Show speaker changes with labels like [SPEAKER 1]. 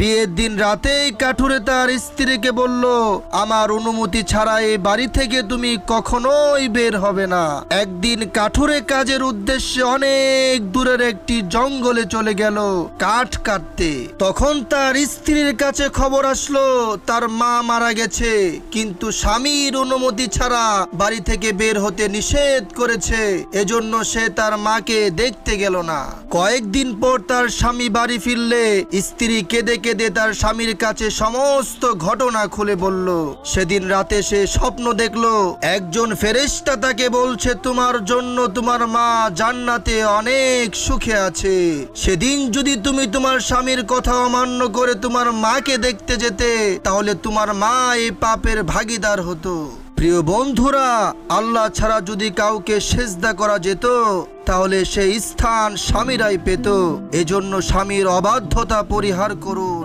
[SPEAKER 1] বিয়ের দিন রাতেই কাঠুরে তার স্ত্রীকে বলল, আমার অনুমতি ছাড়া এই বাড়ি থেকে তুমি কখনোই বের হবে না। একদিন কাঠুরে কাজের উদ্দেশ্যে অনেক দূরের একটি জঙ্গলে চলে গেল কাঠ কাটতে। তখন তার স্ত্রীর কাছে খবর আসলো তার মা মারা গেছে, কিন্তু স্বামীর অনুমতি ছাড়া বাড়ি থেকে বের হতে নিষেধ করেছে। এজন্য সে তার মাকে দেখতে গেল না। কয়েকদিন পর তার স্বামী বাড়ি ফিরলে স্ত্রী কেঁদে কেঁদে তার স্বামীর কাছে সমস্ত ঘটনা খুলে বলল। সেদিন রাতে সে স্বপ্ন দেখলো একজন ফেরেশতা তাকে বলছে, তোমার জন্য তোমার মা জান্নাতে অনেক সুখে আছে। সেদিন যদি তুমি তোমার স্বামীর কথা অমান্য করে তোমার মাকে দেখতে যেতে, তাহলে তোমার মা এই পাপের ভাগীদার হতো। প্রিয় বন্ধুরা, আল্লাহ ছাড়া যদি কাউকে সেজদা করা যেত, তাহলে সেই স্থান স্বামীরাই পেত। এজন্য স্বামীর অবাধ্যতা পরিহার করুন।